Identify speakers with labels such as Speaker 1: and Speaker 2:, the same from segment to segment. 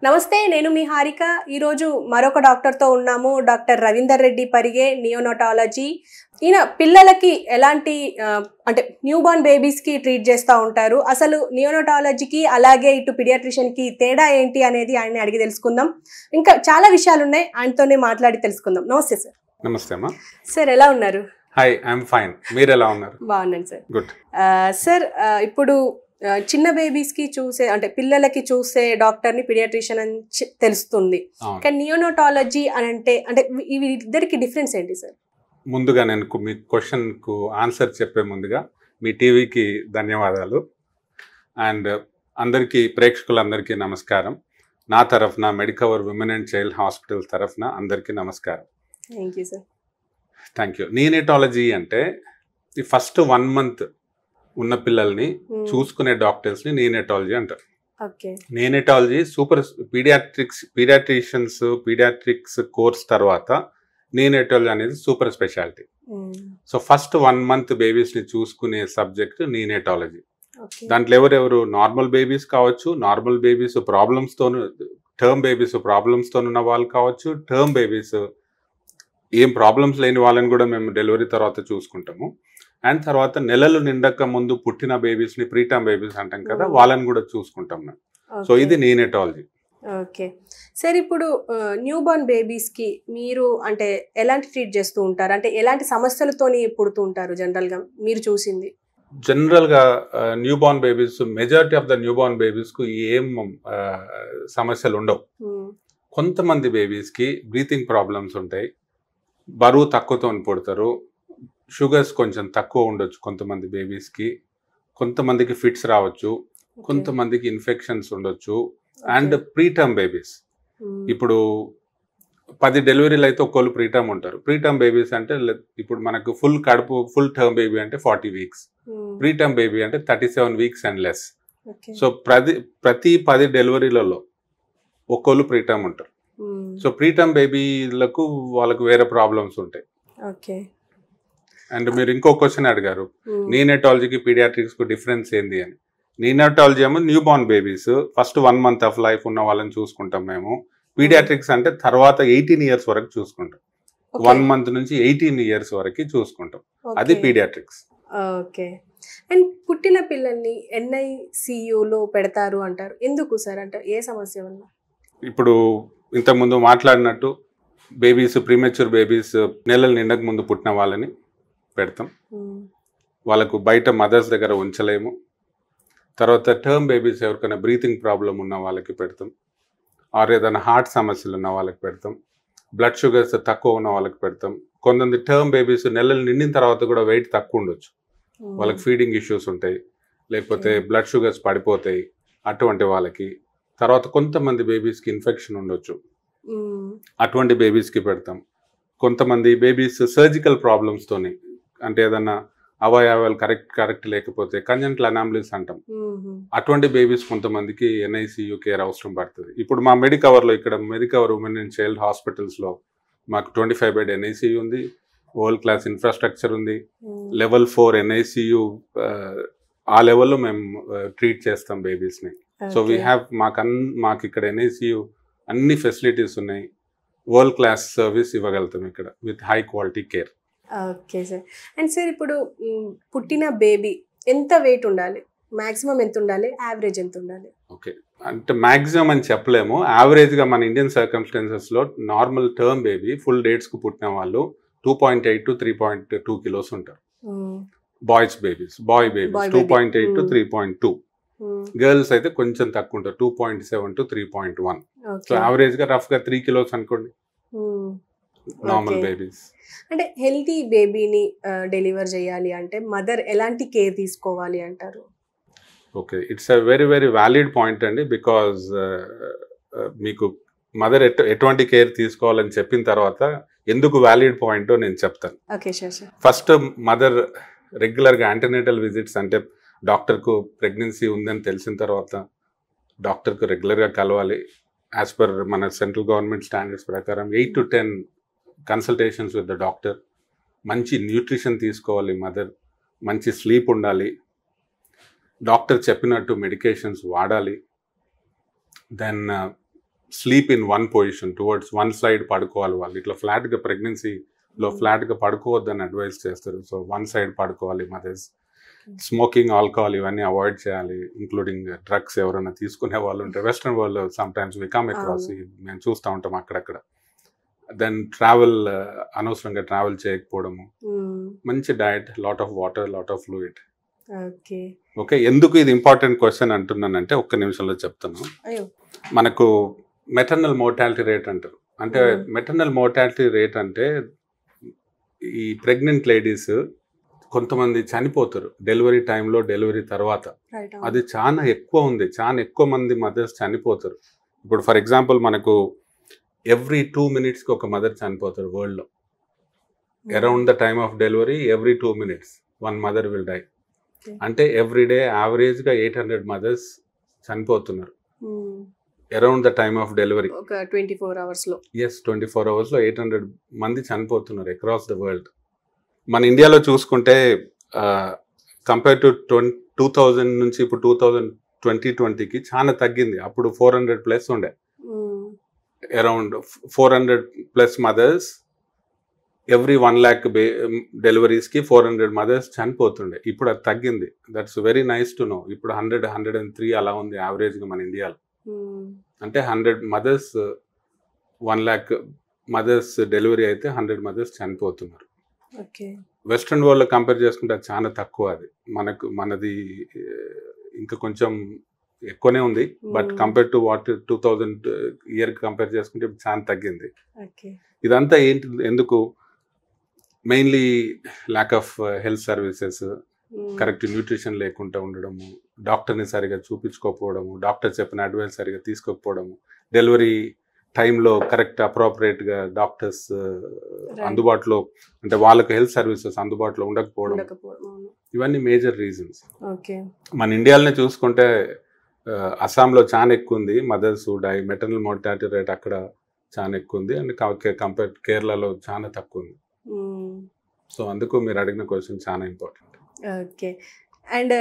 Speaker 1: నమస్తే, నేను మీ హారిక. ఈరోజు మరొక డాక్టర్తో ఉన్నాము. Doctor Ravinder Reddy పరిగే, neonatology. ఈయన పిల్లలకి ఎలాంటి అంటే న్యూ బార్న్ బేబీస్కి ట్రీట్ చేస్తూ ఉంటారు. అసలు నియోనటాలజీకి అలాగే ఇటు పీడియాట్రిషియన్కి తేడా ఏంటి అనేది ఆయన్ని అడిగి తెలుసుకుందాం. ఇంకా చాలా విషయాలు ఉన్నాయి, ఆయనతోనే మాట్లాడి తెలుసుకుందాం. నమస్తే సార్.
Speaker 2: నమస్తే అమ్మా.
Speaker 1: సార్ ఎలా ఉన్నారు?
Speaker 2: Hi, I'm fine. మీరు ఎలా ఉన్నారు?
Speaker 1: బాగున్నాను సార్.
Speaker 2: గుడ్.
Speaker 1: సార్, ఇప్పుడు చిన్న బేబీస్కి చూసే అంటే పిల్లలకి చూసే డాక్టర్ని పీడియాట్రిషియన్ అని తెలుస్తుంది. కానీ నియోనటాలజీ అని అంటే ఇవి ఇద్దరికి డిఫరెన్స్ ఏంటి సార్?
Speaker 2: ముందుగా నేను మీ క్వశ్చన్కు ఆన్సర్ చెప్పే ముందుగా మీ టీవీకి ధన్యవాదాలు. అండ్ అందరికీ, ప్రేక్షకులందరికీ నమస్కారం. నా తరఫున Medicover women and child hospital తరఫున అందరికీ నమస్కారం.
Speaker 1: Thank you sir.
Speaker 2: Thank you. Neonatology అంటే ఈ ఫస్ట్ 1 month ఉన్న పిల్లల్ని చూసుకునే డాక్టర్స్ని నియోనటాలజీ అంటారు. నియోనటాలజీ సూపర్ పీడియాట్రిక్స్ కోర్స్ తర్వాత నియోనటాలజీ అనేది super speciality. So first 1 month బేబీస్ని చూసుకునే సబ్జెక్ట్ నియోనటాలజీ. దాంట్లో ఎవరెవరు నార్మల్ బేబీస్ కావచ్చు, నార్మల్ బేబీస్ ప్రాబ్లమ్స్తో, టర్మ్ బేబీస్ ప్రాబ్లమ్స్తో ఉన్న వాళ్ళు కావచ్చు, టర్మ్ బేబీస్ ఏం ప్రాబ్లమ్స్ లేని వాళ్ళని కూడా మేము డెలివరీ తర్వాత చూసుకుంటాము. అండ్ తర్వాత నెలలు నిండక ముందు పుట్టిన బేబీస్ని ప్రీటర్మ్ బేబీస్ అంటాం కదా, వాళ్ళని కూడా చూసుకుంటాం మేము. సో ఇది నియోనటాలజీ.
Speaker 1: ఓకే సార్, ఇప్పుడు న్యూ బార్న్ బేబీస్కి మీరు అంటే ఎలాంటి ట్రీట్ చేస్తూ ఉంటారు? అంటే ఎలాంటి సమస్యలతోని పుడుతూ ఉంటారు జనరల్గా మీరు చూసింది?
Speaker 2: జనరల్గా newborn babies, majority of the newborn బేబీస్కు ఏం సమస్యలు ఉండవు. కొంతమంది బేబీస్కి బ్రీతింగ్ ప్రాబ్లమ్స్ ఉంటాయి, బరువు తక్కువతో పుడతారు, షుగర్స్ కొంచెం తక్కువ ఉండొచ్చు కొంతమంది బేబీస్కి, కొంతమందికి ఫిట్స్ రావచ్చు, కొంతమందికి ఇన్ఫెక్షన్స్ ఉండొచ్చు. అండ్ ప్రీటర్మ్ బేబీస్, ఇప్పుడు 10 డెలివరీలు అయితే ఒక్కళ్ళు ప్రీటర్మ్ ఉంటారు. ప్రీటర్మ్ బేబీస్ అంటే ఇప్పుడు మనకు ఫుల్ టర్మ్ బేబీ అంటే 40 weeks, ప్రీటర్మ్ బేబీ అంటే 37 weeks అండ్ లెస్. సో ప్రతి 10 డెలివరీలలో ఒక్కళ్ళు ప్రీటర్మ్ ఉంటారు. సో ప్రీటర్మ్ బేబీలకు వాళ్ళకు వేరే ప్రాబ్లమ్స్ ఉంటాయి. అండ్ మీరు ఇంకో క్వశ్చన్ అడిగారు, నియోనటాలజీకి పీడియాట్రిక్స్కు డిఫరెన్స్ ఏంది అని. నియోనటాలజీ ఏమో new born babies first 1 month of life ఉన్న వాళ్ళని చూసుకుంటాం మేము. పీడియాట్రిక్స్ అంటే తర్వాత 18 years వరకు చూసుకుంటాం. 1 month నుంచి 18 years వరకు చూసుకుంటాం. అది పీడియాట్రిక్స్.
Speaker 1: ఓకే. అండ్ పుట్టిన పిల్లల్ని NICUలో పెడతారు అంటారు, ఎందుకు సార్? అంటే ఏ సమస్య వల్ల?
Speaker 2: ఇప్పుడు ఇంతకుముందు మాట్లాడినట్టు బేబీస్, ప్రీమెచ్యూర్ బేబీస్ నెలలు నిండక ముందు పుట్టిన వాళ్ళని పెడతాం. వాళ్ళకు బయట మదర్స్ దగ్గర ఉంచలేము. తర్వాత టర్మ్ బేబీస్ ఎవరికైనా బ్రీతింగ్ ప్రాబ్లం ఉన్న వాళ్ళకి పెడతాం, ఆర్ ఏదైనా హార్ట్ సమస్యలు ఉన్న వాళ్ళకి పెడతాం, బ్లడ్ షుగర్స్ తక్కువ ఉన్న వాళ్ళకి పెడతాం. కొంతమంది టర్మ్ బేబీస్ నెలలు నిండిన తర్వాత కూడా వెయిట్ తక్కువ ఉండొచ్చు, వాళ్ళకి ఫీడింగ్ ఇష్యూస్ ఉంటాయి, లేకపోతే బ్లడ్ షుగర్స్ పడిపోతాయి, అటువంటి వాళ్ళకి. తర్వాత కొంతమంది బేబీస్కి ఇన్ఫెక్షన్ ఉండొచ్చు, అటువంటి బేబీస్కి పెడతాం. కొంతమంది బేబీస్ సర్జికల్ ప్రాబ్లమ్స్తోని, అంటే ఏదన్నా అవయవాలు కరెక్ట్ లేకపోతే కంజెంటల్ అనామలీస్ అంటాం, అటువంటి బేబీస్ కొంతమందికి NICU కేర్ అవసరం పడుతుంది. ఇప్పుడు మా మెడికవర్లో, ఇక్కడ మెడికవర్ ఉమెన్ అండ్ చైల్డ్ హాస్పిటల్స్లో మాకు 25 bed NICU ఉంది, వరల్డ్ క్లాస్ ఇన్ఫ్రాస్ట్రక్చర్ ఉంది, level 4 NICU. ఆ లెవెల్లో మేము ట్రీట్ చేస్తాం బేబీస్ని. సో వీ హ్యావ్ మాకు ఇక్కడ NICU అన్ని ఫెసిలిటీస్ ఉన్నాయి, వరల్డ్ క్లాస్ సర్వీస్ ఇవ్వగలుగుతాం ఇక్కడ with high quality care.
Speaker 1: Okay sir. And sir, ఇప్పుడు పుట్టిన బేబీ ఎంత వెయిట్ ఉండాలి? మాక్సిమం ఎంత ఉండాలి? యావరేజ్ ఎంత ఉండాలి?
Speaker 2: ఓకే, అంటే మాక్సిమం అని చెప్పలేము. యావరేజ్గా మన ఇండియన్ సర్కమ్స్టాన్సెస్లో నార్మల్ టర్మ్ బేబీ ఫుల్ డేట్స్కు పుట్టిన వాళ్ళు 2.8 to 3.2 kilos ఉంటారు. Boy babies 2.8 to 3.2. గర్ల్స్ అయితే కొంచెం తక్కువ ఉంటారు, 2.7 to 3.1. సో యావరేజ్గా రఫ్గా 3 kilos అనుకోండి నార్మల్ బేబీస్.
Speaker 1: అంటే హెల్తీ బేబీని డెలివర్ చేయాలి అంటే మదర్ ఎలాంటి కేర్ తీసుకోవాలి అంటారు?
Speaker 2: Okay, it's a very very valid point అండి. బికాజ్ మీకు మదర్ ఎటువంటి కేర్ తీసుకోవాలని చెప్పిన తర్వాత ఎందుకు వ్యాలిడ్ పాయింటో నేను చెప్తాను. ఫస్ట్, మదర్ రెగ్యులర్గా యాంటీనేటల్ విజిట్స్, అంటే డాక్టర్కు ప్రెగ్నెన్సీ ఉందని తెలిసిన తర్వాత డాక్టర్కు రెగ్యులర్గా కలవాలి. యాజ్ పర్ మన సెంట్రల్ గవర్నమెంట్ స్టాండర్డ్స్ ప్రకారం 8 to 10 consultations with the doctor. మంచి న్యూట్రిషన్ తీసుకోవాలి మదర్, మంచి స్లీప్ ఉండాలి, డాక్టర్ చెప్పినట్టు మెడికేషన్స్ వాడాలి. Then sleep in one position towards one side పడుకోవాలి వాళ్ళు. ఇట్లా ఫ్లాట్గా ప్రెగ్నెన్సీలో ఫ్లాట్గా పడుకోవద్దని అడ్వైస్ చేస్తారు. సో వన్ సైడ్ పడుకోవాలి మదర్స్. స్మోకింగ్, ఆల్కహాల్ ఇవన్నీ అవాయిడ్ చేయాలి, ఇంక్లూడింగ్ డ్రగ్స్ ఎవరైనా తీసుకునే వాళ్ళు ఉంటే. వెస్ట్రన్ వరల్డ్లో sometimes we come across, మేము చూస్తూ ఉంటాం అక్కడక్కడ. దెన్ ట్రావెల్, అనవసరంగా ట్రావెల్ చేయకపోవడము, మంచి diet, lot of water, lot of fluid. Okay, ఎందుకు ఇది ఇంపార్టెంట్ క్వశ్చన్ అంటున్నానంటే ఒక్క నిమిషంలో చెప్తాను. మనకు మెటర్నల్ మోర్టాలిటీ రేట్ అంటారు. అంటే మెటర్నల్ మోర్టాలిటీ రేట్ అంటే ఈ ప్రెగ్నెంట్ లేడీస్ కొంతమంది చనిపోతారు డెలివరీ టైంలో, డెలివరీ తర్వాత. అది చాలా ఎక్కువ ఉంది, చాలా ఎక్కువ మంది మదర్స్ చనిపోతారు. ఇప్పుడు ఫర్ ఎగ్జాంపుల్ మనకు ఎవ్రీ 2 minutesకి ఒక మదర్ చనిపోతారు వరల్డ్లో. Around the time of delivery every 2 minutes 1 mother will die. అంటే ఎవ్రీడే యావరేజ్గా 800 mothers చనిపోతున్నారు around the time of delivery.
Speaker 1: 24 hours.
Speaker 2: Yes, 24 hours 800 మంది చనిపోతున్నారు అక్రాస్ ద వరల్డ్. మన ఇండియాలో చూసుకుంటే కంపేర్ టు 2000 నుంచి ఇప్పుడు 2020కి చాలా తగ్గింది. అప్పుడు 400+ ఉండే, around 400+ mothers every 1 lakh డెలివరీస్కి 400 mothers చనిపోతుండే. ఇప్పుడు అది తగ్గింది. That's very nice to know. ఇప్పుడు 100-103 అలా ఉంది యావరేజ్గా మన ఇండియాలో. అంటే 100 mothers 1 lakh mothers డెలివరీ అయితే 100 mothers చనిపోతున్నారు. వెస్ట్రన్ వరల్డ్లో కంపేర్ చేసుకుంటే అది చాలా తక్కువ. అది మనది ఇంకా కొంచెం ఎక్కువనే ఉంది, బట్ కంపేర్ టు వాట్ 2000 ఇయర్కి కంపేర్ చేసుకుంటే ఇప్పుడు చాలా తగ్గింది. ఇదంతా ఏంటి, ఎందుకు? Mainly lack of health services, correct nutrition లేకుండా ఉండడము, డాక్టర్ని సరిగా చూపించుకోకపోవడము, డాక్టర్ చెప్పిన అడ్వైస్ సరిగా తీసుకోకపోవడము, డెలివరీ టైంలో కరెక్ట్ అప్రోప్రియేట్గా డాక్టర్స్ అందుబాటులో, అంటే వాళ్ళకి హెల్త్ సర్వీసెస్ అందుబాటులో ఉండకపోవడం, ఇవన్నీ మేజర్ రీజన్స్. మన ఇండియాలోనే చూసుకుంటే అస్సాంలో చాలా ఎక్కువ ఉంది mothers die, maternal mortality rate అక్కడ చాలా ఎక్కువ ఉంది. అండ్ కంపేర్ కేరళలో చాలా తక్కువ ఉంది. సో అందుకు మీరు అడిగిన క్వశ్చన్ చాలా ఇంపార్టెంట్.
Speaker 1: ఓకే. అండ్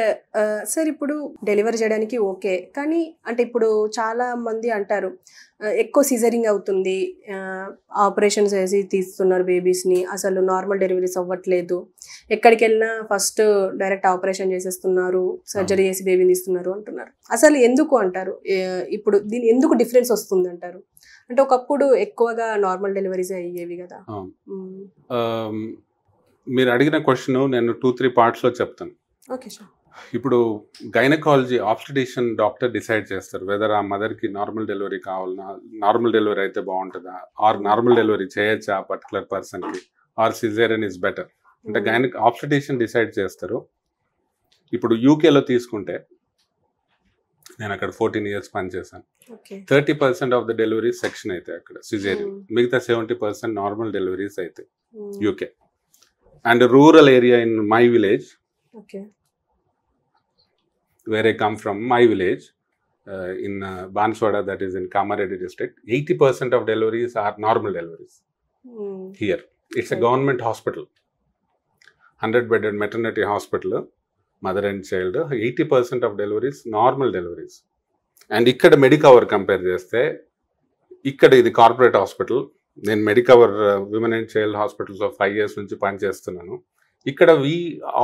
Speaker 1: సార్, ఇప్పుడు డెలివరీ చేయడానికి ఓకే, కానీ అంటే ఇప్పుడు చాలా మంది అంటారు ఎక్కువ సిజరింగ్ అవుతుంది, ఆపరేషన్స్ వేసి తీస్తున్నారు బేబీస్ని, అసలు నార్మల్ డెలివరీస్ అవ్వట్లేదు, ఎక్కడికి వెళ్ళినా ఫస్ట్ డైరెక్ట్ ఆపరేషన్ చేసేస్తున్నారు, సర్జరీ చేసి బేబీని తీస్తున్నారు అంటున్నారు. అసలు ఎందుకు అంటారు? ఇప్పుడు దీని ఎందుకు డిఫరెన్స్ వస్తుంది అంటారు? అంటే ఒకప్పుడు ఎక్కువగా నార్మల్ డెలివరీస్ అయ్యేవి కదా.
Speaker 2: మీరు అడిగిన క్వశ్చన్ నేను 2-3 పార్ట్స్లో చెప్తాను.
Speaker 1: Okay sir.
Speaker 2: ఇప్పుడు గైనకాలజీ ఆబ్స్టెటిషియన్ డాక్టర్ డిసైడ్ చేస్తారు వెదర్ ఆ మదర్కి నార్మల్ డెలివరీ కావాలన్నా, నార్మల్ డెలివరీ అయితే బాగుంటుందా, ఆర్ నార్మల్ డెలివరీ చేయొచ్చా ఆ పర్టికులర్ పర్సన్కి, ఆర్ సిజేరియన్ ఇస్ బెటర్ అంటే ఆబ్స్టెటిషియన్ డిసైడ్ చేస్తారు. ఇప్పుడు యూకేలో తీసుకుంటే నేను అక్కడ 14 years పనిచేశాను. 30% ఆఫ్ ద డెలివరీస్ సెక్షన్ అయితే అక్కడ సిజేరియన్, మిగతా 70% నార్మల్ డెలివరీస్ అయితే UK. And rural area in my village, where I come from, my village in Banswada, that is in Kamareddy district, 80% of deliveries are normal deliveries. Here it's a government hospital, 100-bedded maternity hospital, mother and child. 80% of deliveries normal deliveries. And ikkada Medicover compare cheste, ikkada idi corporate hospital. నేను Medicover women and child hospitals 5 years నుంచి పనిచేస్తున్నాను. ఇక్కడ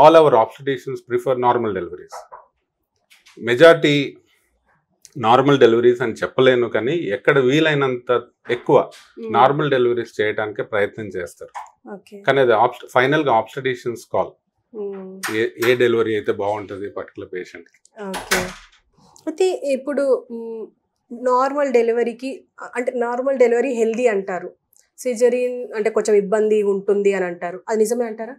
Speaker 2: all our obstetricians prefer normal deliveries. Majority normal deliveries అని చెప్పలేను, కానీ ఎక్కడ వీలైనంత ఎక్కువ నార్మల్ డెలివరీస్ చేయడానికి ప్రయత్నం చేస్తారు. కానీ అది ఫైనల్గా ఆబ్స్టెటిషియన్స్ కాల్, ఏ డెలివరీ అయితే బాగుంటుంది పర్టికులర్ పేషెంట్కి.
Speaker 1: అయితే ఇప్పుడు నార్మల్ డెలివరీకి, అంటే నార్మల్ డెలివరీ హెల్దీ అంటారు, సిజరీన్ అంటే కొంచెం ఇబ్బంది ఉంటుంది అని అంటారు. అది నిజమే అంటారా?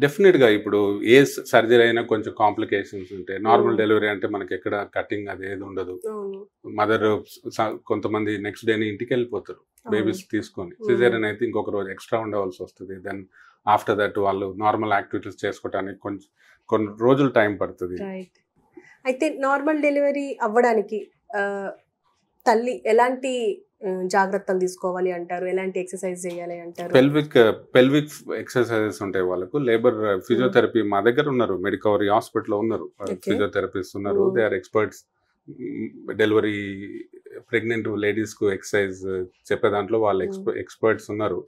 Speaker 2: డెఫినెట్గా ఇప్పుడు ఏ సర్జరీ అయినా కొంచెం కాంప్లికేషన్స్ ఉంటాయి. నార్మల్ డెలివరీ అంటే మనకి ఎక్కడ కటింగ్ అది ఏది ఉండదు. మదర్ కొంతమంది నెక్స్ట్ డేని ఇంటికి వెళ్ళిపోతారు బేబీస్ తీసుకొని. సిజరీన్ అయితే ఇంకొక రోజు ఎక్స్ట్రా ఉండవలసి వస్తుంది. దెన్ ఆఫ్టర్ దట్ వాళ్ళు నార్మల్ యాక్టివిటీస్ చేసుకోవడానికి కొన్ని రోజులు టైం పడుతుంది.
Speaker 1: అయితే నార్మల్ డెలివరీ అవ్వడానికి తల్లి ఎలాంటి జాగ్రత్తలు తీసుకోవాలి అంటారు? ఎలాంటి ఎక్సర్సైజ్ చేయాలి అంటారు?
Speaker 2: పెల్విక్ ఎక్సర్సైజెస్ ఉంటాయి వాళ్ళకు. లేబర్ ఫిజియోథెరపీ మా దగ్గర ఉన్నారు, మెడికవరీ హాస్పిటల్లో ఉన్నారు, ఫిజియోథెరపిస్ట్ ఉన్నారు. They are experts delivery pregnant ladies కు ఎక్సర్సైజ్ చెప్పే దాంట్లో వాళ్ళు ఎక్స్పర్ట్స్ ఉన్నారు.